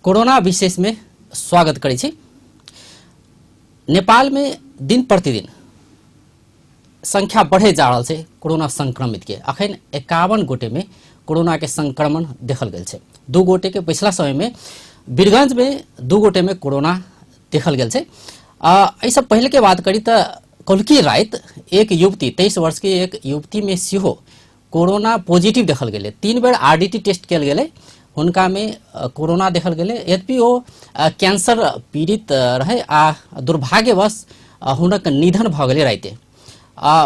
Corona विशेष में स्वागत करै छी। नेपाल में दिन प्रतिदिन संख्या बढ़े जा रहा है कोरोना संक्रमित के। अखन 51 गोटे में कोरोना के संक्रमण देखल गेल छै। 2 गोटे के पिछला समय में वीरगंज में 2 गोटे में कोरोना देखल गेल छै। ऐसा पहले के बात करी तो कल्की रात एक युवती 23 वर्ष की एक युवती में सिहो कोरोना पॉजिटिव देखल गेले। 3 बेर आरडीटी टेस्ट कल गेले, हुनका में कोरोना देखल गेले। यद्यपि वो कैंसर पीड़ित रहे आ दुर्भाग्यवश हुनक निधन भ गेले राइते।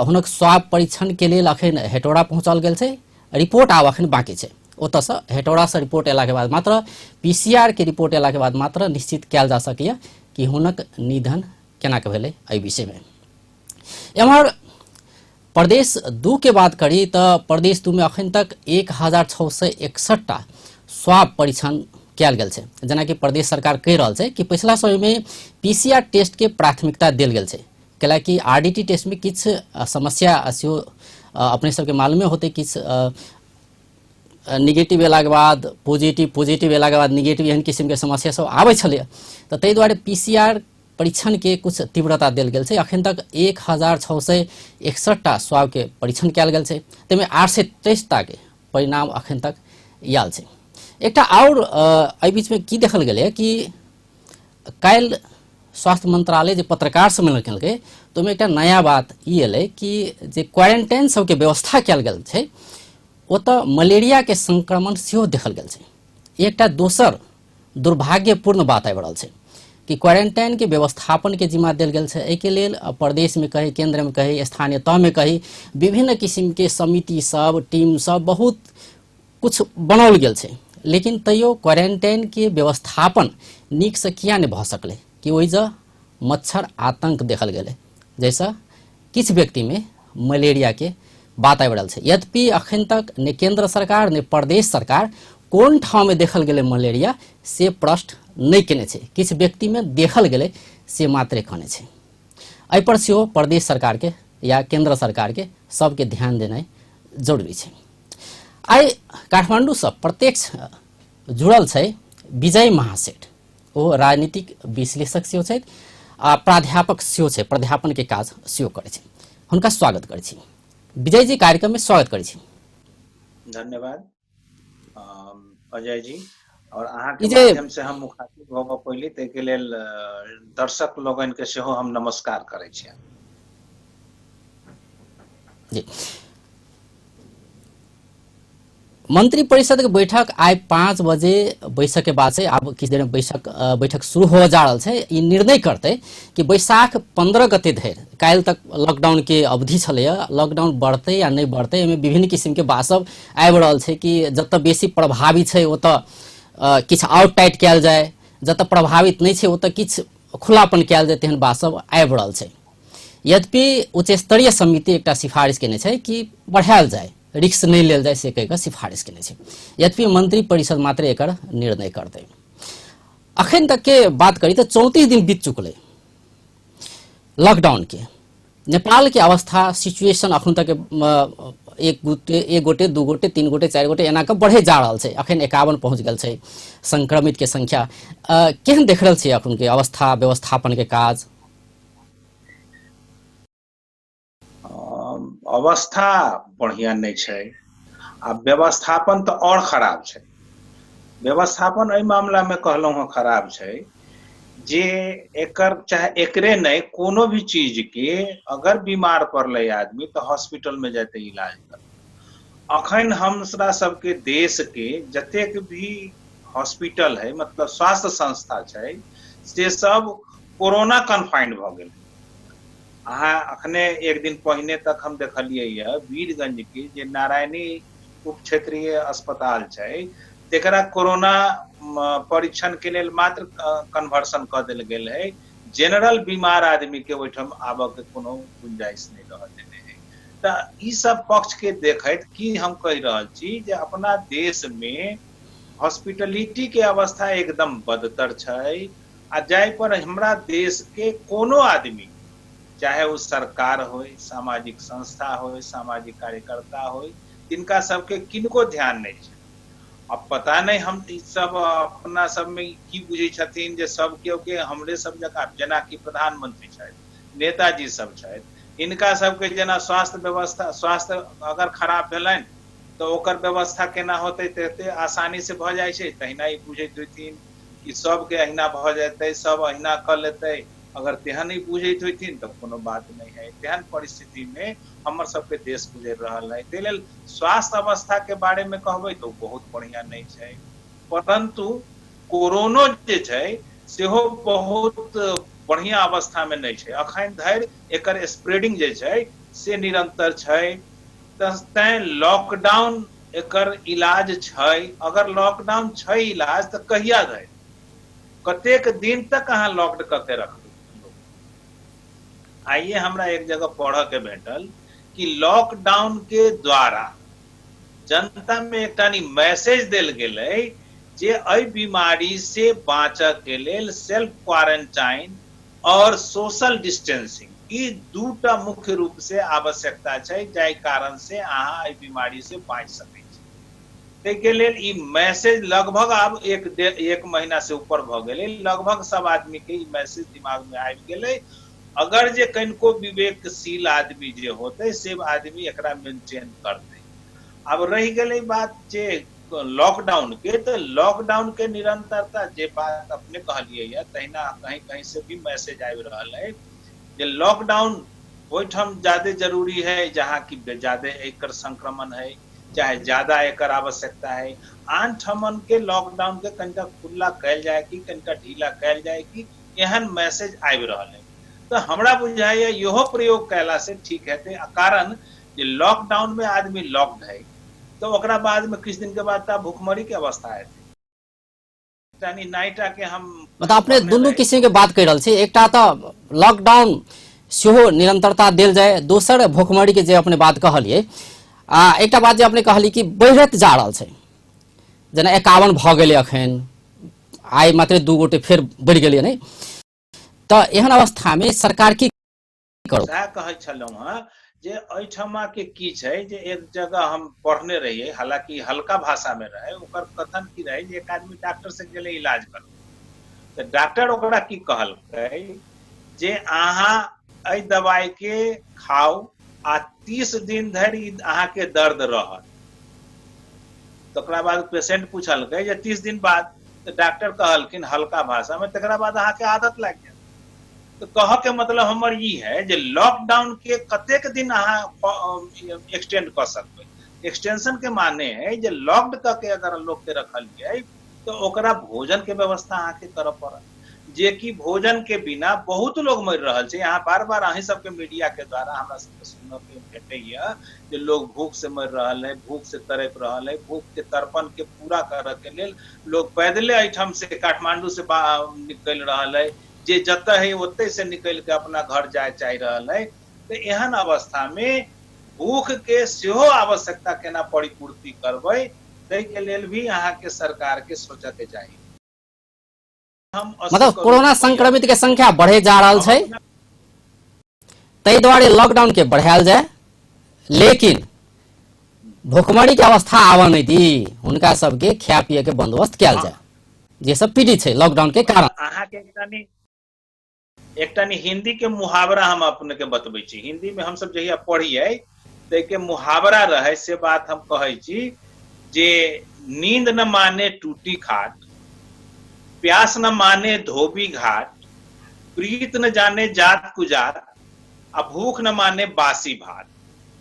हुनक स्वाब परीक्षण के लिए अखन हेटौड़ा पहुंचल गेल छै। रिपोर्ट आब अखन बाकी छै। ओतऽ से हेटौड़ा से रिपोर्ट अयला के बाद मात्र पीसीआर के रिपोर्ट अयला के बाद मात्र निश्चित कयल जा सकैया कि हुनक निधन केना के भेलै। एहि विषय में एम्हर प्रदेश 2 के बात करी तो प्रदेश 2 में अखन तक 1661 स्वाब परीक्षण कयल गेल छै। जेना कि प्रदेश सरकार कहि रहल छै कि पिछला समय में पीसीआर टेस्ट के प्राथमिकता देल गेल छै, कैलाकि आरडीटी टेस्ट में किछ समस्या सेहो अपने सबके मालूमे होते। किछ निगेटिव अयला के बाद पॉजिटिव अयला के बाद निगेटिव एहन किस्म के समस्या सब आबै छलै। तो ताहि दुआरे पीसीआर परीक्षण के कुछ तीव्रता देल गेल छै। अखन तक 1661 स्वाब के परीक्षण कयल गेल छै। ताहिमे 823 के परिणाम अखन तक आयल छै। एकटा और एहि बीच में की देखल गेलै कि काल्हि स्वास्थ्य मंत्रालय जे पत्रकार सम्मेलन केलकै तो में एकटा नया बात ई एलै कि जे क्वारंटाइन सबके व्यवस्था कयल गेल छै ओतऽ मलेरिया के संक्रमण सेहो देखल गेल छै। एकटा दोसर दुर्भाग्यपूर्ण बात आबि रहल छै कि क्वारंटाइन के व्यवस्थापन के जिम्मा देल गेल छै। एहि के लेल प्रदेश में कही, केंद्र में कही, स्थानीय तह में कही, विभिन्न किस्म के समिति सब, टीम सब बहुत कुछ बनाओल गेल छै। लेकिन तैयो क्वारंटाइन के व्यवस्थापन नीक से किया नहीं भ सकले कि ओइजा मच्छर आतंक देखल गेले, जैसा किछ व्यक्ति में मलेरिया के बात आबि रहल छै। यद्यपि अखन तक ने केंद्र सरकार ने प्रदेश सरकार कोन ठाव में देखल गेले मलेरिया से प्रश्न नहीं केने छै। किछ व्यक्ति में देखल गेले से मात्रे कहने छै। एहि पर सेहो प्रदेश सरकार के या केंद्र सरकार के सबके ध्यान देनाइ जरूरी छै। आइ काठमांडू से प्रत्यक्ष जुड़ल छै विजय महासेठ। वो राजनीतिक विश्लेषक सेहो छथि आ प्राध्यापक सेहो छै, प्राध्यापन के काज सेहो करै छै। हुनका स्वागत करै छी। विजय जी, कार्यक्रम में स्वागत करै छी। धन्यवाद अजय जी। और अहाँ के माध्यम से हम मुखातिब होबऽ पहिले तै के लेल दर्शक लोगन के सेहो हम नमस्कार करै छी। जी, मंत्री परिषद के बैठक आई 5 बजे बैठक के बाद से अब किछ देर में बैठक शुरू हो जा रहा है। ई निर्णय करते कि बैसाख 15 गते धरि, काल्हि तक लॉकडाउन के अवधि छलै, लॉकडाउन बढ़ते या नहीं बढ़ते, एहिमे विभिन्न किस्म के बात सब आबि रहल छै कि जतऽ बेसी प्रभावित छै ओतऽ किछ और टाइट कयल जाए, जतऽ प्रभावित नहीं छै ओतऽ किछ खुलापन कयल जाए, तेहन बात सब आबि रहल छै। यद्यपि उच्च स्तरीय समिति एकटा सिफारिश केने छै कि बढ़ायल जाए, रिस्क नहीं लेल जाए से कहि कऽ सिफारिश केने छै। यद्यपि मंत्री परिषद मात्र एकर निर्णय करतै। अखन तक के बात करी तो 34 दिन बीत चुकले लॉकडाउन के। नेपाल के अवस्था, सिचुएशन अखन तक एक गोटे 2 गोटे 3 गोटे 4 गोटे एना के बढ़े जा रहल छै। अखन 51 पहुंच गेल छै संक्रमित के संख्या। केहन देख रहल छै अखन के अवस्था, व्यवस्थापन के काज? अवस्था बढ़िया नहीं छै आ व्यवस्थापन तो और खराब छै। व्यवस्थापन एहि मामला में कहलौं हँ खराब छै जे एकर चाहे एकरे नहीं कोनो भी चीज के अगर बीमार पड़ले आदमी तो हॉस्पिटल में जाते इलाज कर। अखन हमरा सबके देश के जतेक भी हॉस्पिटल है, मतलब स्वास्थ्य संस्था छै, से सब कोरोना कन्फाइंड भ गेल। अहाँ अखने एक दिन पहिने तक हम देखलिए वीरगंज के जे नारायणी उप क्षेत्रीय अस्पताल छै तेकरा कोरोना परीक्षण के लेल मात्र कन्वर्सन कर देल गेल है। जनरल बीमार आदमी के ओहिठाम आबऽ के कोनो गुंजाइश नहीं रह देने है। तो ई सब पक्ष के देखैत की हम कहि रहल छी जे अपना देश में हॉस्पिटलिटी के अवस्था एकदम बदतर छै। आ जाय पर हमरा देश के कोनो आदमी, चाहे वो सरकार हो, सामाजिक संस्था हो, सामाजिक कार्यकर्ता हो, तिनका सबके किनको ध्यान नहीं है। अब पता नहीं हम ई सब अपना सब में की बुझे छथिन जे सब के हमरे सब जगह जेना कि प्रधानमंत्री छथि, नेताजी सब छथि, इनका सबके जेना स्वास्थ्य व्यवस्था, स्वास्थ्य अगर खराब भेलनि तो ओकर व्यवस्था केना होतै, ते आसानी से भऽ जाइ छै, तहिना ई बुझैत होथिन कि सबके अहिना भऽ जेतै, सब अहिना कऽ लेतै। अगर तेहन ही बुझैत होथिन तो कोनो बात नहीं है। तेहन परिस्थिति में हमर सबके देश गुजरि रहल है, ताहि लेल स्वास्थ्य अवस्था के बारे में कहबै तो बहुत बढ़िया नहीं छै, परंतु कोरोनो जे छै सेहो बहुत बढ़िया अवस्था में नहीं छै। अखन धरि एकर स्प्रेडिंग जे छै से निरंतर छै, तैं लॉकडाउन एकर इलाज छै। अगर लॉकडाउन छै इलाज तो कहिया धरि, कतेक दिन तक अहाँ लॉक्ड करके रखबै। आइए हमरा एक जगह पढ़ के भेटल कि लॉकडाउन के द्वारा जनता में एकटा मैसेज देल गेलै जे एहि बीमारी से बाँचऽ के लेल सेल्फ क्वारंटाइन और सोशल डिस्टेंसिंग ई दूटा मुख्य रूप से आवश्यकता छै, जाहि कारण से अहाँ एहि बीमारी से बाँच सकै छी। ताहि के लेल ई मैसेज लगभग आब एक महीना से ऊपर भ गेलै, लगभग सब आदमी के ई मैसेज दिमाग में आबि गेलै। अगर जे कनिको विवेकशील आदमी जे होते से आदमी एकरा मेंटेन करते। अब रह गई बात जे लॉकडाउन के, तो लॉकडाउन के निरंतरता जे बात अपने कहलिए है, तहिना कहीं कहीं से भी मैसेज आबि रहल है जे लॉकडाउन ओहिठाम ज्यादा जरूरी है जहाँ की ज्यादा एकर संक्रमण है, चाहे ज्यादा एकर आवश्यकता है। आन ठमन के लॉकडाउन के कनिका खुला कैल जाए कि कनिका ढीला कैल जाए कि एहन मैसेज आबि रहल है। तो हमरा बुझाइए इहो प्रयोग कैला से ठीक है, कारण जे लॉकडाउन में आदमी लॉक्ड है तो ओकरा बाद में कुछ दिन के बाद भूखमरी के अवस्था है। नाइटा के हम मतलब अपने दुनू किस्म के बात कर रहल छी, एकटा तो लॉकडाउन सेहो निरंतरता देल जाए, दोसर भूखमरी के जे अपने बात कहलिए, एकटा बात जे अपने कहली कि बढ़त जा रहल छै, जेना 51 भ गेलै अखन, आइ मात्र 2 गोटे फेर बढ़ि गेलै नहीं, तो एहन अवस्था में सरकार की करू? सएह कहै छलहुँ हँ जे एहिठमा के की छै जे एक जगह हम पढ़ने रहिए, हालांकि हल्का भाषा में रहे, ओकर कथन की रहे जे एक आदमी डॉक्टर से गेले इलाज करबै, तो डॉक्टर ओकरा की कहलकै जे अहाँ एहि दवाई के खाओ आ 30 दिन धरि अहाँ के दर्द रहत। तो ओकरा बाद पेशेंट पूछलकै जे 30 दिन बाद, तो डॉक्टर कहलखिन हल्का भाषा में तकरा बाद अहाँ के आदत लाग जायत। तो कह के मतलब हमर ई है जे लॉकडाउन के कतेक दिन अहाँ एक्सटेंड कर सकबै। एक्सटेंशन के माने है जे लॉक्ड करके अगर लोग के रखलिए तो ओकरा भोजन के व्यवस्था अहाँ के करऽ पड़त, जे कि भोजन के बिना बहुत लोग मरि रहल छै। यहाँ बार बार अहीं सबके मीडिया के द्वारा हमरा सबके सुनऽ के भेटैया जे लोग भूख से मरि रहल है, भूख से तड़प रहल है। भूख के तड़पन के पूरा करऽ के लेल लोग पैदले एहिठाम से काठमांडू से निकल रहल है, जे जतऽ है ओतै से निकल के अपना घर जाय चाहि रहल है। तो एहन अवस्था में भूख के सेहो आवश्यकता केना परिपूर्ति करबै, ताहि के लेल भी अहाँ के सरकार के सोचऽ के चाही। मतलब कोरोना संक्रमित के संख्या बढ़े जा रहा है, ताहि दुआरे लॉकडाउन के बढ़ायल जाए, लेकिन भूखमरी के अवस्था आवा नहीं दी, उनका सबके खाय पिए के बंदोबस्त किया जाए, जे सब पीड़ित है लॉकडाउन के कारण। अहाँ के एकटा हिंदी के मुहावरा हम अपने के बतबै छी। हिंदी में हम सब जहिया पढ़िए ते के मुहावरा रहे से बात हम कहै छी जे नींद न माने टूटी खाट, प्यास न माने धोबी घाट, प्रीत न जाने जात कुजात, आ भूख न माने बासी भात।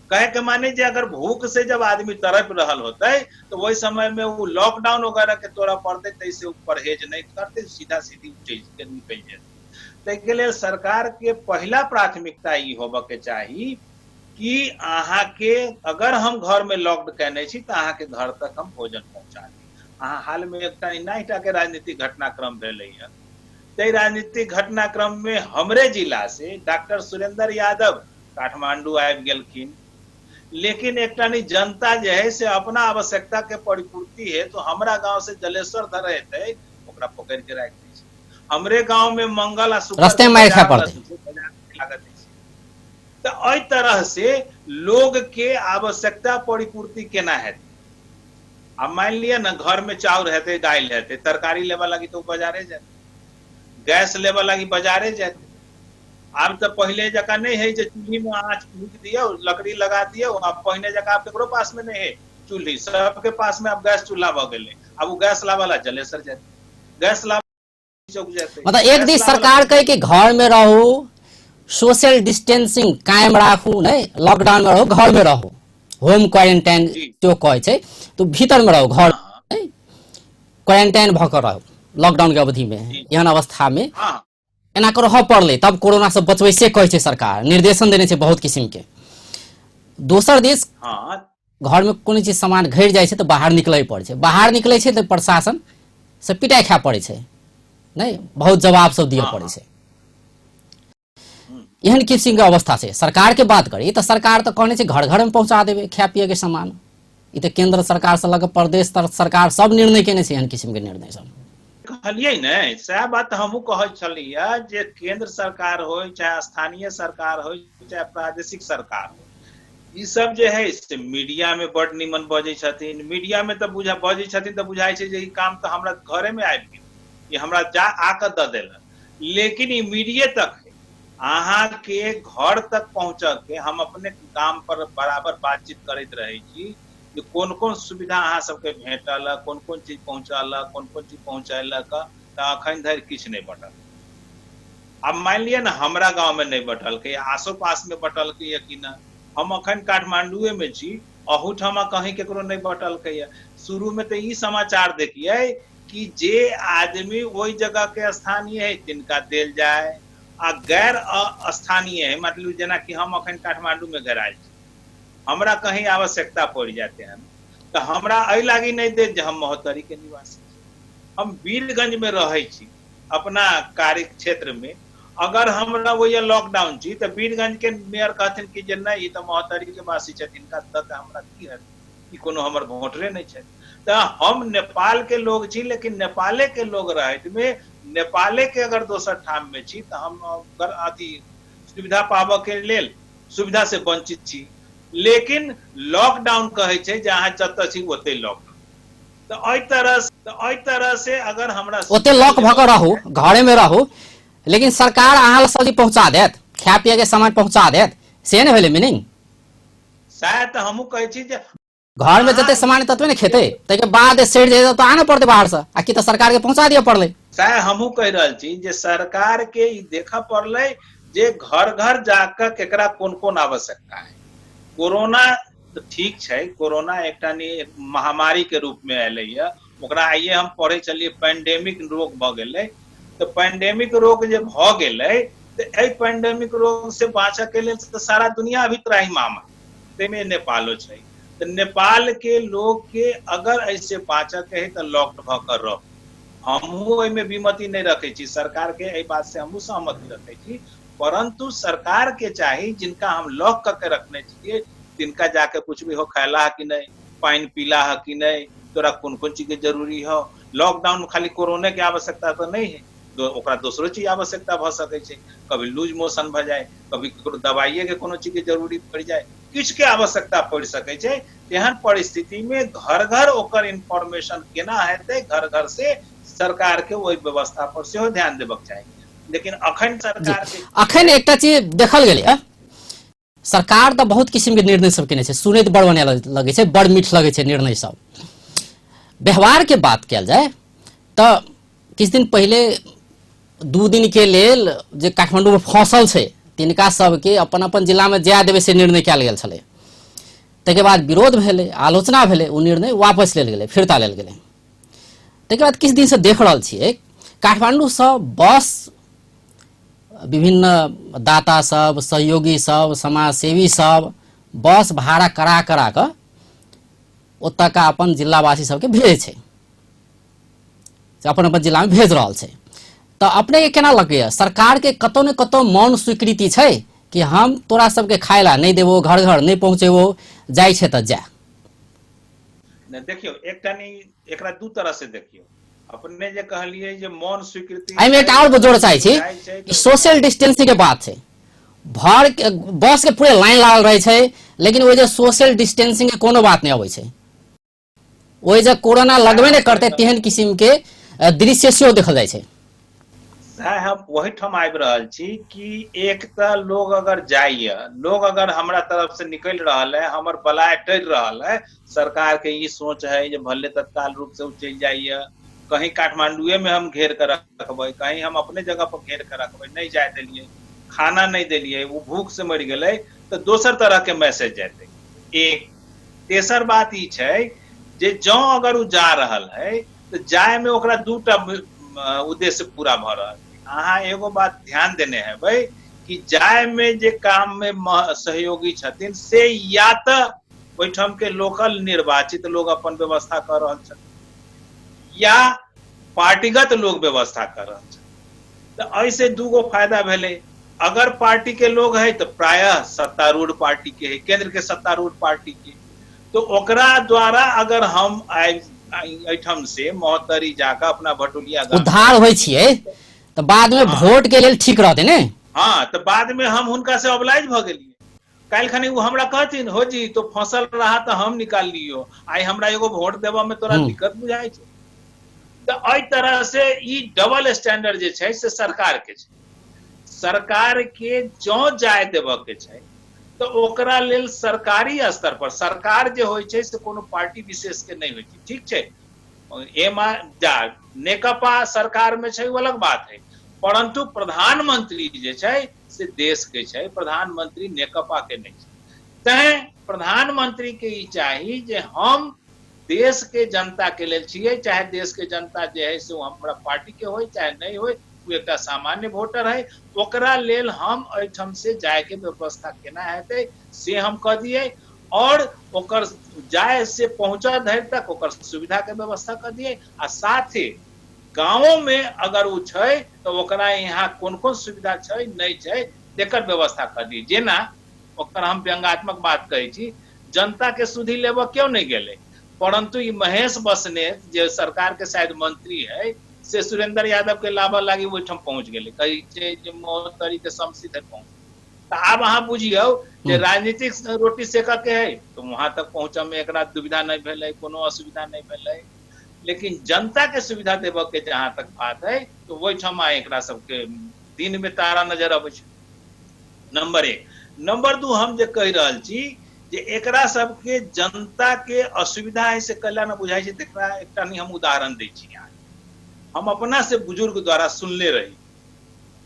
कहे के माने जे अगर भूख से जब आदमी तड़प रहल होते तो वही समय में वो लॉकडाउन वगैरह के तोड़ा पड़ते, तैसे परहेज नहीं करते, सीधा सीधी निकल जाते। ताहि लेल सरकार के पहला प्राथमिकता ई होबे के चाही कि अहाँ के अगर हम घर में लॉक्ड कैने छी तो अहाँ के घर तक हम भोजन पहुंचा दी। अहाँ हाल में एकटा के राजनीतिक घटनाक्रम भेलै है, ताहि राजनीतिक घटनाक्रम में हमरे जिला से डॉक्टर सुरेंद्र यादव काठमांडू आबि गेलखिन, लेकिन एकटा जनता जे है से अपना आवश्यकता के परिपूर्ति है तो हमरा गांव से जलेश्वर धर हेतै ओकरा पकड़ के राख दै छै। हमरे गांव में मंगल आ शुक्र रास्ते में खा पड़ते। तो एहि तरह से लोग के आवश्यकता परिपूर्ति केना हेतै, अब मान लिया ना घर में चाउर हेते दाल हेते तरकारी लेवा लगी तो बाजारे जाते, गैस लेवा लगी बाजारे जाते। अब तो पहले जका नहीं है, चूल्ही में आँच फूक दिया, लकड़ी लगा दिया। अब पहले जका आप केकरो पास में नहीं है चूल्ही, सबके पास में अब गैस चूल्हा भ गए। अब वो गैस लावाला जलेसर जाते, गैस लावा चौक जाते। मतलब एक दिन सरकार कहे कि घर में रहो, सोशल डिस्टेंसिंग कायम राखू, नहीं लॉकडाउन में रहो, घर में रहो, होम क्वारंटाइन जो कहे छै, तो भीतर में रहो, घर क्वारंटाइन भकर रहो लॉकडाउन के अवधि में। एहन अवस्था में एना कर रह पड़ले, तब कोरोना से बचबै से कहे छै सरकार, निर्देशन देने छै बहुत किस्म के। दोसर देश घर में कोनो चीज सामान घट जाए छै तो बाहर निकले पड़े छै, बाहर निकले छै तो प्रशासन से पिटाई खाय पड़े छै, नहीं बहुत जवाब सब दिए पड़े छै। एहन किस्म के अवस्था से सरकार के बात करी तो सरकार तो कहने छै घर घर में पहुंचा देवे खाय पिए के सामान। ई तो केंद्र सरकार से लगे प्रदेश सरकार सब निर्णय केने छै, एहन किस्म के निर्णय सब कहलिए नहीं। सह बात हमहू कहे छलिए जे केंद्र सरकार हो चाहे स्थानीय सरकार हो चाहे प्रादेशिक सरकार हो, ई सब जे है से मीडिया में बड़ निमन बजे छथिन। मीडिया में तो बजे छथिन तो बुझाई छै जे ई काम तो हमरा घरे में आबि गेल, ये हमरा जा आकर द देलक। लेकिन ई मीडिया तक है, अहाँ के घर तक पहुंच के हम अपने काम पर बराबर बातचीत करते रहे छी कि कौन कौन सुविधा अहाँ सबके भेटल, कौन कौन चीज पहुंचल, कौन कौन चीज पहुंचैलक, अखन धरि किछु नहीं बटल। अब मान लिया ना हमरा गांव में नहीं बटल के, आसो पास में बटल के या कि ना, हम अखन काठमांडुए में छी, अहूठाम कहीं केकरो नहीं बटल के। शुरू में तो ई समाचार देखिए कि जे आदमी वही जगह के स्थानीय है तिनका देल जाए, आ गैर स्थानीय है, मतलब जना कि हम अखन काठमांडू में घर आयल छी, हमरा कहीं आवश्यकता पड़ जाते हैं तो हमरा अ लागी नहीं दे जे हम महोत्तरी के निवासी, हम वीरगंज में रहे छी अपना कार्य क्षेत्र में। अगर हमरा वो ये लॉकडाउन छी तो वीरगंज के मेयर कहथिन कि जे नहीं, तो महोत्तरी के वासी छथिन, का तक हमरा की है, ई कोनो हमर वोटरे नहीं छै। तो हम नेपाल के लोग छी, लेकिन नेपाले के लोग रहत में नेपाले के अगर दोसर ठाम में छी तो हम अथी सुविधा पाबे के लेल सुविधा से वंचित छी। लेकिन लॉकडाउन कहे छै जहां जत छी ओते लॉकडाउन, तो एई तरह से अगर हमरा ओते लॉक भकर रहू, घरे में रहू, लेकिन सरकार अहाँ सब पहुंचा देत, खाय पिए के सामान पहुंचा देत, से नहीं भेले मीनिंग। शायद हमहू कहे छी जे घर में जते सामान तत्वे ने खेते, तके बाद सेठ जे तो आना पड़ते बाहर से, आ कि तो सरकार के पहुंचा दिया पड़ले। शायद हमहू कह रहल छी जे सरकार के ई देखा पड़ले जे घर घर जाकर केकरा कोन कोन आवश्यकता है। कोरोना तो ठीक है, कोरोना एकटा महामारी के रूप में अल, ओकरा आइए हम पढ़े चलिए पैंडेमिक रोग भ गेलै। तो पैंडेमिक रोग जे भ गेलै तो एहि पैंडेमिक रोग से बाँचे के लिए तो सारा दुनिया अभी त्राहिमाम है, तेमे नेपालो छै। तो नेपाल के लोग के अगर ऐसे बाँचे के है तो लॉक्ड भकर रहो। हमहू एहिमे विमति नहीं रखे छी, सरकार के एहि बात से हमहू सहमति रखे छी, परंतु सरकार के चाही जिनका हम लॉक करके रखने चाहिए तिनका जाके पूछबे हो खैला है कि नहीं, पानी पीला है कि नहीं, तोरा कौन कौन चीज के जरूरी हो। लॉकडाउन खाली कोरोना के आवश्यकता तो नहीं है, ओकरा दोसरो चीज आवश्यकता भ सकै छै, कभी लूज मोशन भ जाए, कभी दवाइये के कोनो चीज के जरूरी पड़ जाए, किछ के आवश्यकता पड़ सकै छै। एहन परिस्थिति में घर घर ओकर इन्फॉर्मेशन केना हेतै, घर घर से सरकार के वही व्यवस्था पर सेहो ध्यान देबक चाही। लेकिन अखन सरकार के अखन एकटा चीज देखल गेलै, सरकार तो बहुत किस्म के निर्णय सब केने छै, सुनै त बड़ बढ़िया लगे छै, बड़ मीठ लगे छै निर्णय सब। व्यवहार के बात कल जाए तो किछ दिन पहले 2 दिन के लेल जे काठमांडू में फंसल छै तिनका सबके अपन अपन जिला में जाय देवे से निर्णय कल गेल छलै। तके बाद विरोध भेलै, आलोचना भेलै, ओ निर्णय वापस लेल गेलै, फिरता लेल गेलै। तके बाद किछ दिन से देख रहल छियै काठमांडू से बस विभिन्न दाता सब, सहयोगी सब, समाजसेवी सब बस भाड़ा करा करा के ओतऽ का अपन जिलावासी सबके भेजे छै, अपन अपन जिला में भेज रहल छै। तो अपने के केना लगैया सरकार के कतौ ने कतौ मौन स्वीकृति छै कि हम तोरा सबके खाय ला नहीं देबो, घर घर नहीं पहुंचेबो, जाय छै त जा। देखियो एकटा नहीं, एकरा दू तरह से देखियो। अपने जे कहलिए जे मौन स्वीकृति, आई में एक और जोड़ चाहे छी कि सोशल डिस्टेंसिंग के बात छै, भर के बस के पूरे लाइन लागल रहे छै, लेकिन वो जे सोशल डिस्टेंसिंग के कोनो बात नहीं आबै छै, ओहि जे कोरोना लगबे नहीं करते तेहन किस्म के दृश्य सेहो देखल जाइ छै। हम वही ठाम आबि रहल छी कि एक त लोग अगर जाइए, लोग अगर हमरा तरफ से निकल रहल है, हमर बलाय टरि रहल है, सरकार के ई सोच है जे भले तत्काल रूप से चलि जाइए, कहीं काठमांडुए में हम घेर कर रखबै, कहीं हम अपने जगह पर घेर कर रखबै, नहीं जाए देलिए, खाना नहीं देलिए, वो भूख से मर गए, तो दोसर तरह के मैसेज जेतै। एक तेसर बात ई छै जे जौ अगर उ जा रहल है तो जाए में ओकरा दूटा उद्देश्य पूरा भ रहल है। अहाँ एगो बात ध्यान देने हेबै कि जाय में जे काम में सहयोगी छथिन से या तो ओहिठाम के लोकल निर्वाचित लोग अपन व्यवस्था कर रहल छथिन या पार्टीगत लोग व्यवस्था कर रहल छथिन। तो ऐसे दूगो फायदा भेले। अगर पार्टी के लोग है तो प्रायः सत्तारूढ़ पार्टी के है, केंद्र के सत्तारूढ़ पार्टी के, तो ओकरा द्वारा अगर हम एहिठाम से महोत्तरी जाकर अपना भटुलिया उद्धार होइ छियै तो बाद में वोट के लेल ठीक रहते ने। हाँ, तो बाद में हम उनका से ऑब्लाइज भ गेलिए। काल्हि खनी वो हमरा कहथिन हो जी तो फसल रहा तो हम निकाल लियो, आई हमरा एगो वोट देवा में तोरा दिक्कत बुझाई छै। तो एहि तरह से ई डबल स्टैंडर्ड जे छै से सरकार के छै। सरकार के जो जाय देबऽ के छै तो ओकरा लेल सरकारी स्तर पर सरकार जे होइ छै से कोनो पार्टी विशेष के नहीं होइ छै, ठीक छै। नेकपा सरकार में छै वो अलग बात है, परंतु प्रधानमंत्री जे छै से देश के छै, प्रधानमंत्री नेकपा के नहीं छै। तैं प्रधानमंत्री के ई चाही जे हम देश के जनता के लेल छियै, चाहे देश के जनता जे है से हमरा पार्टी के होय चाहे नहीं होय, वो एक सामान्य वोटर है, ओकरा लेल हम एहिठाम से जाय के व्यवस्था केना हेतै से हम कह दिए, और ओकर जाय से पहुंचा धरि तक ओकर सुविधा के व्यवस्था कर दिए। आ साथ ही गाँवों में अगर वो छै तो ओकरा यहाँ कोन कोन सुविधा छै नहीं छै तेकर व्यवस्था कर दिए। जेना ओकर हम व्यंगात्मक बात कहै छी, जनता के सुधि लेबऽ क्यों नहीं गेले, परंतु ई महेश बसनेत जे सरकार के शायद मंत्री है से सुरेंद्र यादव के लाभा लागी ओहिठाम पहुंच गेले, कही छै जे महोत्तरी के समस्तीपुर पहुंच। तो आब अहाँ बुझियौ जे राजनीतिक रोटी सेकऽ के है तो वहां तक पहुंचे में एकरा दुविधा नहीं भेलै, कोनो असुविधा नहीं भेलै, लेकिन जनता के सुविधा देबऽ के जहां तक बात है तो ओहिठाम एकरा सबके दिन में तारा नजर अबै छै। नंबर 1। नंबर 2 हम जे कहि रहल छी जे एकरा सबके जनता के असुविधा है से कला न बुझाई छै। एकरा एकटा नहीं हम उदाहरण दै छी। हम अपना से बुजुर्ग द्वारा सुनले रही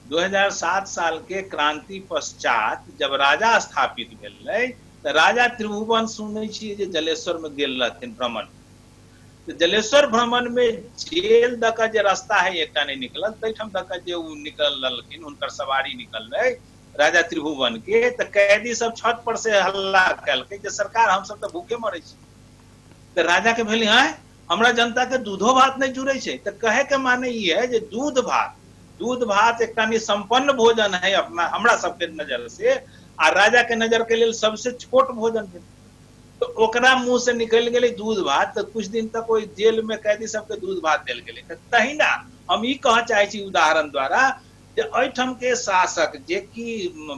2007 साल के क्रांति पश्चात जब राजा स्थापित भेलै तो राजा त्रिभुवन सुनै छियै जे जलेश्वर में गेल रहथिन भ्रमण। तो जलेश्वर भ्रमण में जेल द के जे रास्ता है एकटा नहीं निकलल, तैठाम द के जे उ निकल रहलखिन, हुनकर सवारी निकललै राजा त्रिभुवन के, तो कैदी सब छत पर से हल्ला कलकै जे सरकार हम सब तो भूखे मरै छी। तो राजा के भेलै हैं हमरा जनता के दूधो भात नहीं जुड़े छै। तो कहे के माने ई है जे दूध भात एकटा संपन्न भोजन है अपना हमरा सबके नजर से, आ राजा के नजर के लेल सबसे छोट भोजन है। तो ओकरा मुंह से निकल गेलै दूध भात, तो कुछ दिन तक ओहि जेल में कैदी सबके दूध भात देल गेलै। तहिना हम ई कह चाहे छी उदाहरण द्वारा जे एहिठाम के शासक जे कि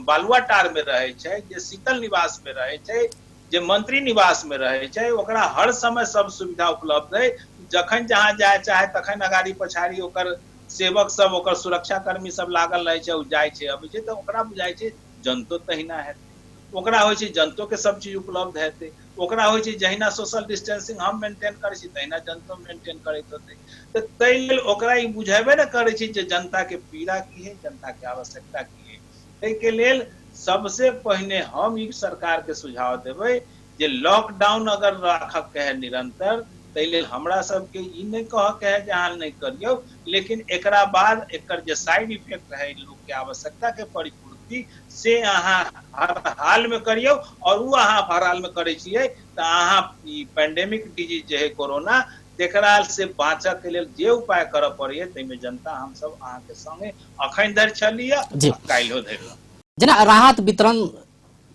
बालुआटार में रहे छै, जे शीतल निवास में रहे छै, जे मंत्री निवास में रहे छै, ओकरा हर समय सब सुविधा उपलब्ध है। जखन जहां जाय चाहे तखन अगाड़ी पछाड़ी ओकर सेवक सब, ओकर सुरक्षा कर्मी सब लागल रहे छै, उ जाय छै अबै छै। तो ओकरा बुझाय छै जनतो तहिना हेतै, ओकरा होइ छै जनतो के सब चीज उपलब्ध हेतै, ओकरा होइ छै जहिना सोशल डिस्टेंसिंग हम मेंटेन करै छी तहिना जनतो मेंटेन करैत होतै। तो ताहि लेल ओकरा ई बुझेबे न करै छै जे जनता के पीड़ा की है, जनता के आवश्यकता की है। ताहि के लेल सबसे पहिने हम ई सरकार के सुझाव देबै जे लॉकडाउन अगर राखब के है निरंतर, ताहि लेल हमरा सबके ई नहीं कह के है जे अहाँ नहीं करियौ, लेकिन एकरा बाद एकर जे साइड इफेक्ट है लोग के आवश्यकता के परिपूर्ति से अहाँ हर हाल में करियौ। और वो अहाँ हर हाल में करै छियै तो अहाँ ई पैंडेमिक डिजीज जे है कोरोना तेकरा से बाँचऽ के लेल जे उपाय करऽ पड़ैए ताहिमे जनता हम सब अहाँ के संगे अखन धरि छलिए, काल्हियो धरि। जेना राहत वितरण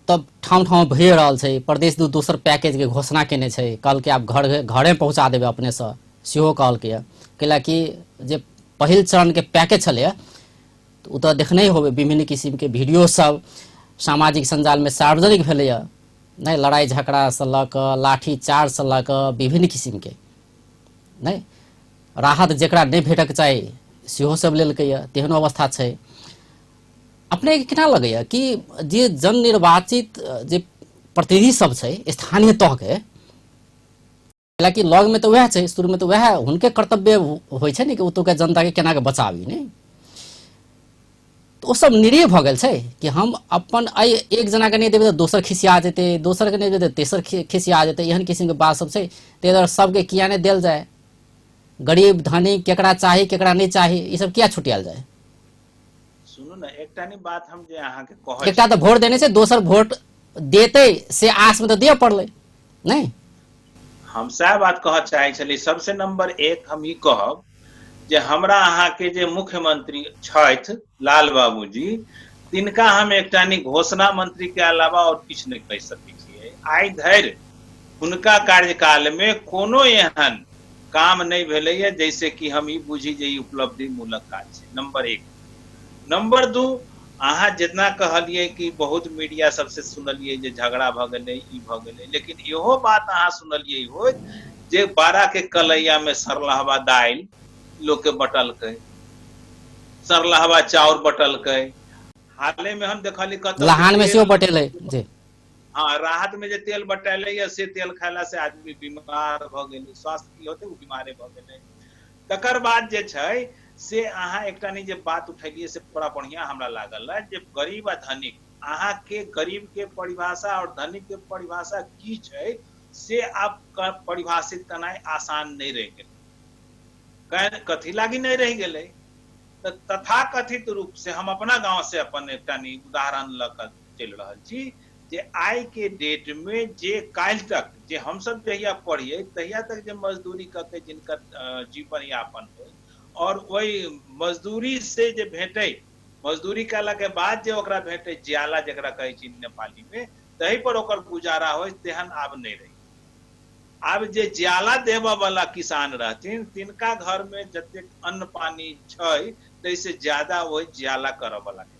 तब ठाम ठाम भए रहल छै, प्रदेश दोसर पैकेज के घोषणा केने छै, कहलकै आब घरे पहुंचा देबै अपने से सेहो कहलकै। कैलाकि जे पहिल चरण के पैकेज छलै तो उ तो देखने होबे, विभिन्न किस्म के वीडियो सब सामाजिक संजाल में सार्वजनिक भेलैया, नहीं लड़ाई झगड़ा से लऽ कऽ लाठी चार्ज से लऽ कऽ विभिन्न किस्म के नहीं राहत जेकरा नहीं भेटक चाही सेहो सब लेलकैए, तेहनो अवस्था छै। अपने केना लगैए कि जे जन निर्वाचित जे प्रतिनिधि सब छै स्थानीय तह के, हालांकि लॉग में तो वह छै, शुरू में तो वह हुनके कर्तव्य होइ छै ने कि ओतुका जनता के केना के बचाबी ने, तो सब निरीह भ गेल छै कि हम अपन आई एक जना के नहीं देबै तो दोसर खिसिया जेतै, दोसर के नहीं देबै तो तेसर खिसिया जेतै, एहन किस्म के बात सब छै। ताहि दुआरे सबके किया नहीं देल जाए, गरीब धनी केकरा चाही केकरा नहीं चाही ई सब किया छुटियाल जाए। सुनू ने एकटा नहीं बात हम जे अहाँ के कहै एकटा तो वोट देने से दोसर वोट देते से आस में तो दिया पड़ले नहीं। हम सएह बात कहऽ चाहै छली। सबसे नंबर एक हम ई कहब जे हमरा अहाँ के जे मुख्यमंत्री छथि लाल बाबू जी, तिनका हम एकटा नहीं घोषणा मंत्री के अलावा और किछु नहीं कहि सकै छियै। आइ धरि हुनका कार्यकाल में कोनो एहन काम नहीं भेलैए जैसे कि हम ई बुझी जे ई उपलब्धि मूलक काज छै, नंबर एक। नंबर दू, अहाँ जितना कहलिए कि बहुत मीडिया सबसे सुनलिए जे झगड़ा भ गेलै ई भ गेलै, लेकिन इहो बात अहाँ सुनलिए हो जे 12 के कलैया में सरलहवा दाल लोग के बटलकै, सरलहवा चाउर बटलकै। हाले में हम देखली कत लहान में सेहो बटेले जी। हाँ, राहत में जे तेल बटेले या से तेल खैला से आदमी बीमार भ गेलै, स्वास्थ्य की होते वो बीमारे भ गेलै। तकर बाद जे छै से अहाँ एकटा नहीं जे बात उठेलिए से बड़ा बढ़िया हमरा लागल है जे गरीब आ धनिक, अहाँ के गरीब के परिभाषा और धनिक के परिभाषा की छै से आप परिभाषित करना आसान नहीं रह गेलै। कथी लागी नहीं रह गेलै, तथाकथित रूप से हम अपना गांव से अपन एकटा नहीं उदाहरण ल कर चल रहल छी जे आई के डेट में जे काल तक जे हम सब जहिया पढ़िए तहिया तक जे मजदूरी करके जिनकर जीवन यापन हो और वही मजदूरी से जे भेटे, मजदूरी कला के बाद जे ओकरा भेटे जियाला जकरा कहै छी नेपाली में, तही पर ओकर गुजारा हो, तेहन आब नहीं रही। आब जे जियाला देबऽ वाला किसान रहथिन तिनका घर में जतेक अन्न पानी छै तैसे ज्यादा वही जियाला करऽ वाला के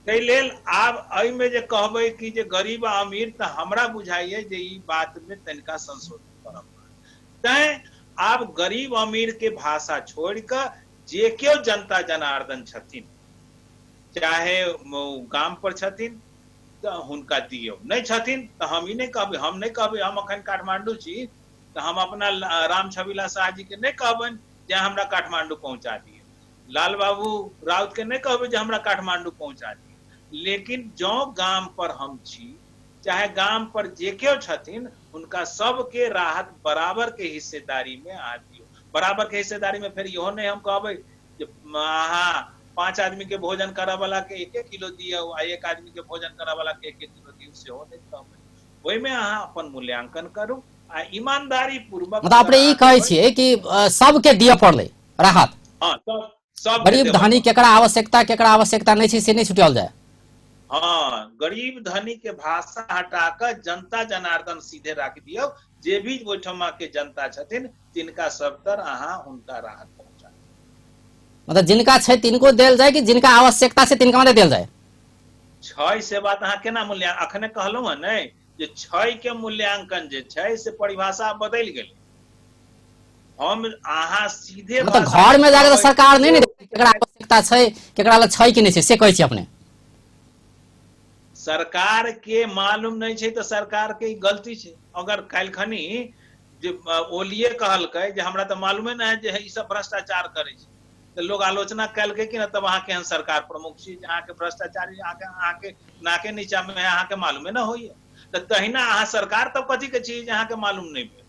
ताहि लेल आब एहिमे जे कहबै कि जे गरीब आ अमीर तऽ हमरा बुझाइए जे ई बात में तनिका संशोधन करऽ पड़त। तैं आब गरीब अमीर के भाषा छोड़ कर जे केओ जनता जनार्दन छथिन, चाहे गाम पर छथिन तऽ हुनका दियौ, नहीं छथिन तऽ हम ई नहीं कहबै, हम नहीं कहबै हम अखन काठमांडू छी तऽ हम अपना राम छविला शाह जी के नहीं कहबनि जे हमरा काठमांडू पहुंचा दिए, लाल बाबू राउत के नहीं कहबै जे हमरा काठमांडू पहुंचा दिए। लेकिन जो गाम पर हम छी, चाहे गाम पर जे केओ छथिन उनका सबके राहत बराबर के हिस्सेदारी में आ दियो। बराबर के हिस्सेदारी में फिर इहो नहीं हम कहबै जे अहाँ 5 आदमी के भोजन करऽ वाला के 1-1 किलो दियौ आ 1 आदमी के भोजन करऽ वाला के 1-1 किलो दियौ, सेहो नहीं कहबै। ओहि में अहाँ अपन मूल्यांकन करू आ ईमानदारी पूर्वक। मतलब अपने ई कहै छियै कि सबके दिए पड़ले राहत। हाँ, सब गरीब धनी केकरा आवश्यकता नहीं छै से नहीं छुटियाल जाए। हाँ, गरीब धनी के भाषा हटाकर जनता जनार्दन सीधे राख दियौ, जे भी ओहिठमा के जनता छथिन तिनका सब तर अहाँ हुनका राहत पहुंचा। मतलब जिनका छै तिनको देल जाए कि जिनका आवश्यकता से तिनका में देल जाए। छै से बात अहाँ केना मूल्यांकन, अखने कहलहुँ है नहीं जे छै के मूल्यांकन जे छै से परिभाषा बदल गेलै। हम अहाँ सीधे मतलब घर में जाके तो सरकार नहीं केकरा आवश्यकता छै केकरा लग छै कि नहीं छै से कहै छी अपने। सरकार के मालूम नहीं छै तो सरकार के गलती छै। अगर काल्खनी जे ओलिए कहलकै जे हमरा तो मालूमे नहीं है जे ई सब भ्रष्टाचार करे छै, तो लोग आलोचना कलकै कि ना तब अहाँ केहन सरकार प्रमुख छी अहाँ के भ्रष्टाचारी अहाँ के नाके नीचा में अहाँ के मालूमे ना होइए। तो तहिना अहाँ सरकार तब कथी के छी जे अहाँ के मालूम नहीं भेल।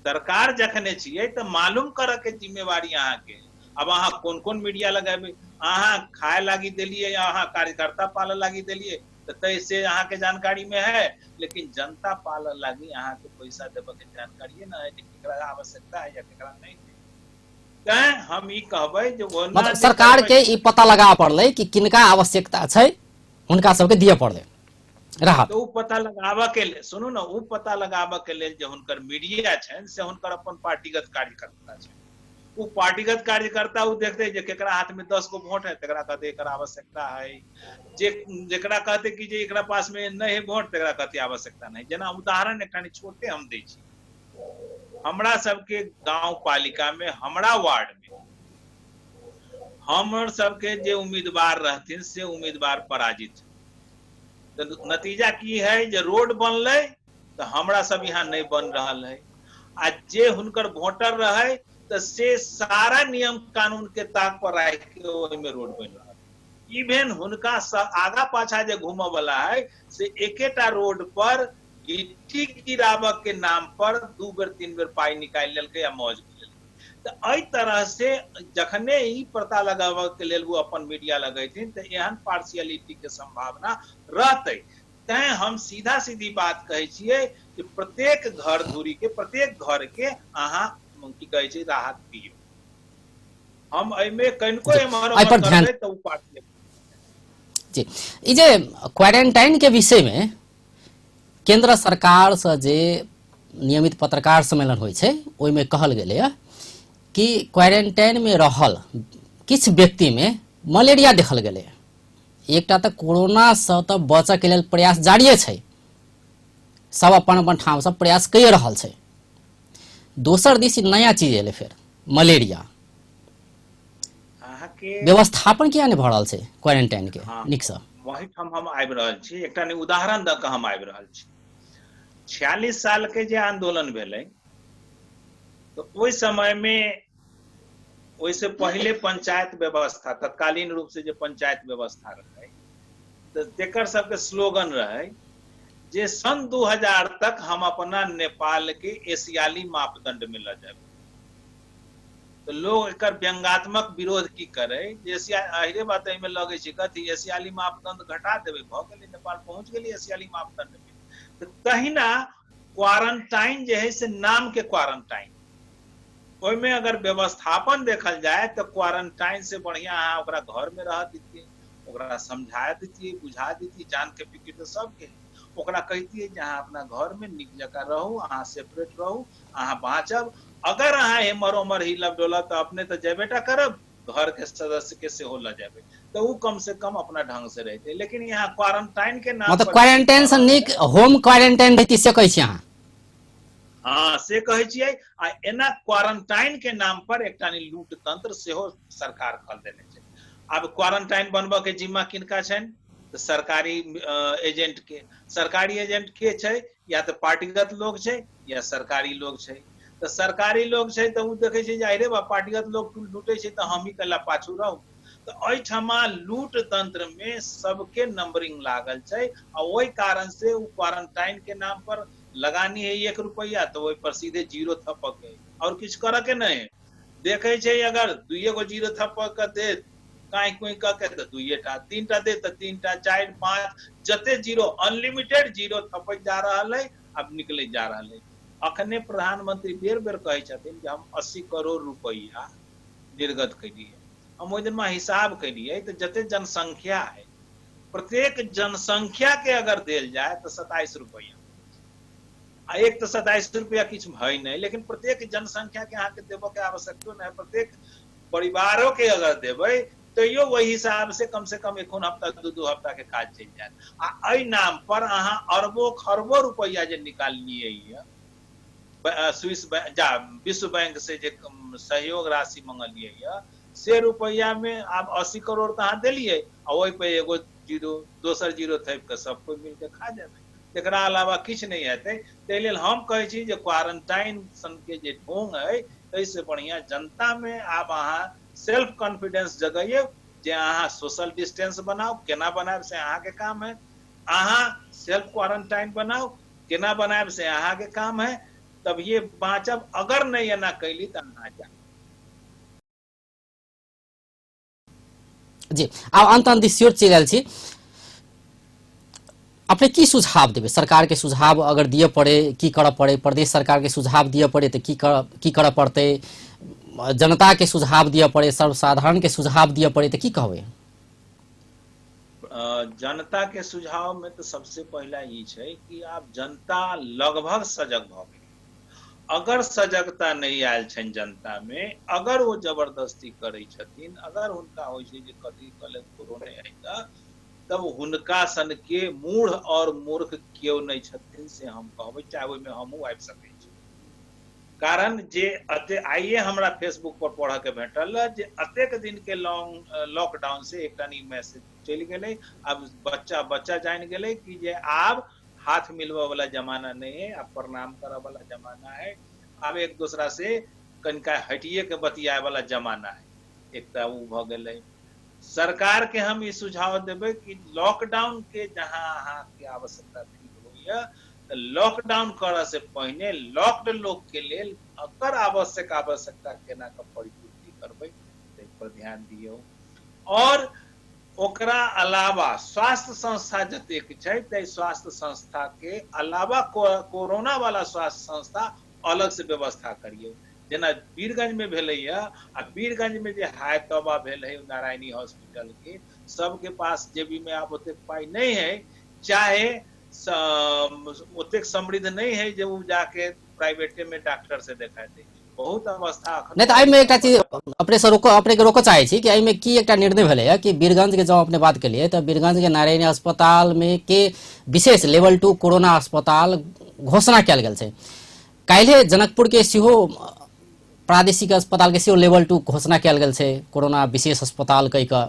सरकार जखने छियै तो मालूम करऽ के जिम्मेवारी अहाँ के। अब अहाँ कोन कोन मीडिया लगाबे, अहाँ खाए लागी देलिए या अहाँ कार्यकर्ता पाले लागी देलिए तो तैसे अहाँ के जानकारी में है, लेकिन जनता पाले लागी अहाँ के पैसा देबऽ के जानकारी ना है कि केकरा आवश्यकता है या केकरा नहीं है। तैं हम ई कहबै जे मतलब सरकार के ई पता लगा पड़ले कि किनका आवश्यकता छै हुनका सबके दिए पड़ले राहत। तो पता लगाबऽ के लेल सुनू ना, उ पता लगाबऽ के लेल जे हुनकर मीडिया छनि से हुनकर अपन पार्टीगत कार्यकर्ता छै। वो पार्टीगत कार्यकर्ता वो देखते जे केकरा हाथ में 10 गो वोट है तेकरा कहते एकर आवश्यकता है, जेकरा कहते कि जे एकरा पास में नहीं है वोट तेकरा कहते आवश्यकता नहीं। जेना उदाहरण एकटा छोटे हम दै छी, हमरा सबके गांव पालिका में, हमरा वार्ड में हमर सबके जे उम्मीदवार रहथिन से उम्मीदवार पराजित। तो नतीजा की है, जे रोड बनले तो हमरा सब यहाँ नहीं बन रहा है, आ जे हुनकर वोटर रहे तो से सारा नियम कानून के ताक पर राख के ओहिमे रोड बन रहा है। इवेन हुनका आगा पाछा जे घूमे वाला है से एकेटा रोड पर गिट्टी गिराबक के नाम पर 2 बेर 3 बेर पाई निकाल लेलकै आ मौज लेलकै। तो एहि तरह से जखने ही पता लगाबऽ के लेल वो अपन मीडिया लगेथिन तो एहन पार्शियलिटी के संभावना रहते। तैं हम सीधा सीधी बात कहे छियै कि प्रत्येक घर धुरी के, प्रत्येक घर के अहाँ की कहे छै राहत दियौ। हम एहिमे कनिको एम्हर एहि पर उम्हर ध्यान करबै तऽ उ पार्शियल। जी, ई जे क्वारंटाइन के विषय में केंद्र सरकार से जे नियमित पत्रकार सम्मेलन होइ छै ओहिमे कहल गेलै कि क्वारंटाइन में रहल किछ व्यक्ति में मलेरिया देखल गेलै। एकटा तऽ कोरोना से तऽ बचऽ के लेल प्रयास जारिये छै, सब अपन अपन ठाम से प्रयास कए रहल छै। दोसर दिस नया चीज एलै फेर मलेरिया, अहाँके व्यवस्थापन किया नहीं भऽ रहल छै क्वारंटाइन के हाँ, नीक से? वही ठाम हम आबि रहल छी, एकटा ने उदाहरण दऽ कऽ हम आबि रहल छी। 46 साल के जे आंदोलन भेलै तो ओहि समय में, ओहिसे पहले पंचायत व्यवस्था, तत्कालीन रूप से जे पंचायत व्यवस्था रहे तो तेकर सबके स्लोगन रहे जे सन 2000 तक हम अपना नेपाल के एशियाली मापदंड में ल जाए। तो लोग एकर व्यंगात्मक विरोध की करे, जे अहिरे बात में लगे छै कथी एशियाली मापदंड घटा देवे, भ गेलै नेपाल पहुंच गेलै एशियाली मापदंड में। तो तहिना क्वारंटाइन जे है से नाम के क्वारंटाइन, ओहिमे अगर व्यवस्थापन देखल जाए तो क्वारंटाइन से बढ़िया अहाँ ओकरा घर में रह दीतियै, ओकरा समझा दीतियै, बुझा दीतियै, जान के फिक्र तो सबके, ओकरा कहतियै जे अहाँ अपना घर में नीक जकाँ रहू, अहाँ सेपरेट रहू, अहाँ बाँचब। अगर अहाँ एम्हर उम्हर हिलब डोलब तो अपने तो जेबेटा करब, घर के सदस्य के सेहो ल जेबै, तो उ कम से कम अपना ढंग से रहते। लेकिन यहाँ क्वारंटाइन के नाम मतलब पर क्वारंटाइन से नीक होम क्वारंटाइन रहितै से कहै छी अहाँ? हाँ से कहै छियै। आ एना क्वारंटाइन के नाम पर एकटा लूट तंत्र सेहो सरकार कऽ देने छै। आब क्वारंटाइन बनबऽ के जिम्मा किनका छनि? तो सरकारी एजेंट के। सरकारी एजेंट के छै? या तो पार्टीगत लोग छै या सरकारी लोग छै। तो सरकारी लोग छै तो उ देखै छै जे अरे बा पार्टीगत लोग लूटे छै तो हम ही कला पाछू रहू। तो एहिठमा लूट तंत्र में सबके नंबरिंग लागल छै, आ ओहि कारण से उ क्वारंटाइन के नाम पर लगानी है 1 रुपया तो वही पर सीधे 0 थपक है, और कुछ कर के नहीं। देखे छै अगर 2 गो 0 थपक के दे काई कोई कह के तो 2 टा 3 टा दे तो 3 टा 4 5 जते 0 अनलिमिटेड 0 थपक जा रहा है, अब निकले जा रहा है। अखने प्रधानमंत्री बेर बेर कहे छथिन कि हम 80 करोड़ रुपया निर्गत करिए। हम ओहि दिन में हिसाब करिए तो जते जनसंख्या है, प्रत्येक जनसंख्या के अगर देल जाए तो 27 रुपया। एक तो 27 रुपया किछु है नहीं, लेकिन प्रत्येक जनसंख्या के अहाँ के देबो के आवश्यकता नहीं। प्रत्येक परिवारों के अगर देबै तो यो वही हिसाब से कम 1 हफ्ता 2 हफ्ता के काज चल जाए। आ एहि नाम पर अहाँ अरबों खरबों रुपया जे निकाललिए स्विस विश्व बैंक से जे सहयोग राशि मंगलिए से रुपया में आब 80 करोड़ तो अहाँ दिलिए, आ ओहि पे एगो 0 दोसर 0 थैप के सब कोई मिलके खा जाबे। एकरा अलावा किछु नहीं हेतै। ताहि लेल हम कहै छी जे क्वारंटाइन सन के जे ढोंग है ताहिसे बढ़िया जनता में आब अहाँ सेल्फ कॉन्फिडेंस जगइए जे अहाँ सोशल डिस्टेंस बनाओ। केना बनाएब से अहाँ के काम है। अहाँ सेल्फ क्वारंटाइन बनाओ, केना बनाएब से अहाँ के काम है। तब ये बाँचब। अगर नहीं एना कैली तो अहाँ जा। जी, आब अंत दिस चलि आयल छी। अपने की सुझाव देबै? सरकार के सुझाव अगर दिए पड़े की करऽ पड़े? प्रदेश सरकार के सुझाव दिए पड़े तो की करऽ पड़ते? जनता के सुझाव दिए पड़े, सर्वसाधारण के सुझाव दिए पड़े तो की कहबै? जनता के सुझाव में तो सबसे पहला ई छै कि आब जनता लगभग सजग भ गेल। अगर सजगता नहीं आयल छनि जनता में, अगर वो जबरदस्ती करै छथिन, अगर हुनका होइ छै जे कथी कले कोरोना आइता, तब हुनका सन के मूढ़ और मूर्ख केओ नहीं छथिन से हम कहबै, चाहे ओहिमे हमहूँ आबि सकै छी। कारण जे आइए हमरा फेसबुक पर पढ़ के भेटल जे अतेक दिन के लॉकडाउन से एक मैसेज चल गए। अब बच्चा जान गए कि जे अब हाथ मिलवा वाला जमाना नहीं है, अब प्रणाम करे वाला जमाना है, अब एक दूसरा से कनिका हटिए के बतियाए वाला जमाना है। एक उ भ गए। सरकार के हम ई सुझाव देवे कि लॉकडाउन के जहां अहाँ के आवश्यकता फील होइए तो लॉकडाउन करे से पहले लॉक्ड लोग के लेल अकर आवश्यकता केना के परिपूर्ति करबै तै पर ध्यान दियौ। और ओकरा अलावा स्वास्थ्य संस्था जतेक छै तै स्वास्थ्य संस्था के अलावा कोरोना वाला स्वास्थ्य संस्था अलग से व्यवस्था करियौ। जेना वीरगंज में भेलै आ वीरगंज में जे हाय तौबा भेल है नारायणी हॉस्पिटल के, सबके पास जेबी में आप ओतेक पाई नहीं है, चाहे ओतेक समृद्ध नहीं है जे वो जाके प्राइवेटे में डॉक्टर से देखाते। बहुत अवस्था नहीं तो में एक चीज अपने से रोको चाहे छी कि एहि में की एक निर्णय भेलै है कि वीरगंज के जब अपने बात कलिए तो वीरगंज के नारायणी अस्पताल में के विशेष लेवल 2 कोरोना अस्पताल घोषणा कयल गेल छै। काल्हि जनकपुर के सेहो प्रादेशिक अस्पताल के सेहो लेवल 2 घोषणा कयल गेल छै कोरोना विशेष अस्पताल कहि कऽ।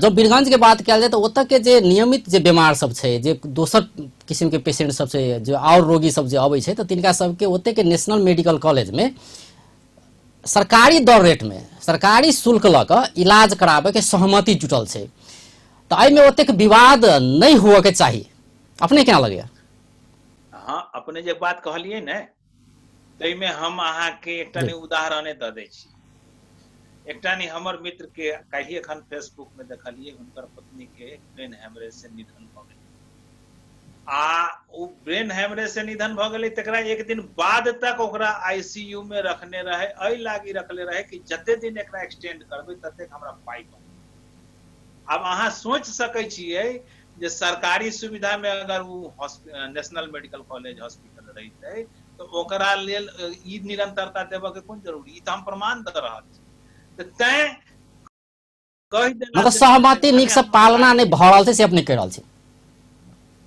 जब वीरगंज के बात कयल जाए तो ओतऽ के जे नियमित जे बीमार सब छै, जे दोसर किस्म के पेशेंट सब छै, जो और रोगी सब जे अबै छै तो तिनका सबके ओतऽ के नेशनल मेडिकल कॉलेज में सरकारी दर रेट में सरकारी शुल्क लऽ कऽ इलाज कराबे के सहमति जुटल छै। तो एहि में ओतेक विवाद नहीं हुए के चाही, अपने क्या लगे? हाँ, अपने जे बात कहलिए ने तै में हम अहाँ के एकटा उदाहरणे दऽ दै छी। एकटा हमर मित्र के काल्हि एखन फेसबुक में देखलिए हुनकर पत्नी के ब्रेन हेमरेज से निधन भ गेलै। उ ब्रेन हेमरेज से निधन भ गेलै तकरा एक दिन बाद तक ओकरा आईसीयू में रखने रहे, एहि लागी रखले रहे कि जते दिन एकरा एक्सटेंड करबै ततेक हमरा पाई पाई। अब अहाँ सोच सकै छियै जे सरकारी सुविधा में अगर वो नेशनल मेडिकल कॉलेज हॉस्पिटल रहितै तो ओकरा लेल ई निरंतरता देबऽ के कोन जरूरी, ई तो हम प्रमाण दऽ रहल छी। मतलब सहमति नीक से पालना नहीं भ रहल छै से अपने कह रहल छी?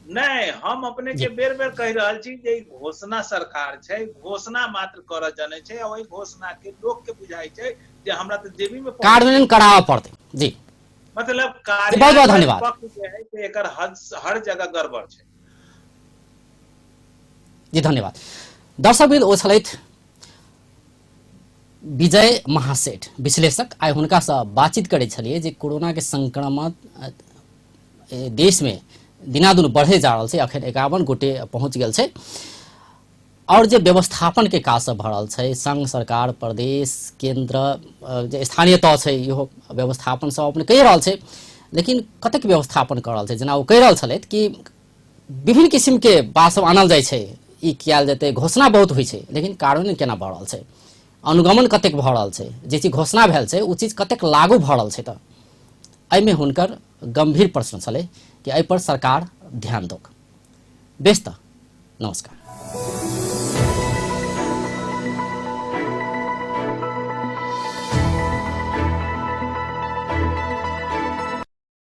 नहीं, हम अपने के बेर बेर कह रहल छी जे घोषणा सरकार छै, घोषणा मात्र करऽ जाने छै, और ओई घोषणा के लोग के बुझाई छै जे हमरा तो जेबी में कार्यान्वयन कराबऽ पड़तै। जी मतलब बहुत बहुत धन्यवाद। एकर हर जगह गड़बड़ छै। जी धन्यवाद। दर्शकवृन्द ओ छलथि विजय महासेठ विश्लेषक। आइ हुनका से बातचीत करे छलिए जे कोरोना के संक्रमण देश में दिनादुन बढ़े जा रहल छै, अखन 51 गोटे पहुंच गेल छै और जे व्यवस्थापन के काज सब भ रहल छै, संघ सरकार प्रदेश केंद्र जे स्थानीय तह छै इहो व्यवस्थापन सब अपने कहि रहल छै, लेकिन कतेक व्यवस्थापन कर रहल छै। जेना ओ कहि रहल छलथि कि विभिन्न किस्म के बात सब आनल जाइ छै, ई कयल जेतै, घोषणा बहुत होइ छै, लेकिन कार्यान्वयन केना भ रहल छै, अनुगमन कतेक भ रहल छै, जे चीज घोषणा भेल छै ओ चीज कतेक लागू भ रहल छै। तऽ एहिमे हुनकर गंभीर प्रश्न छलै कि एहि पर सरकार ध्यान दौक। बेस तऽ नमस्कार।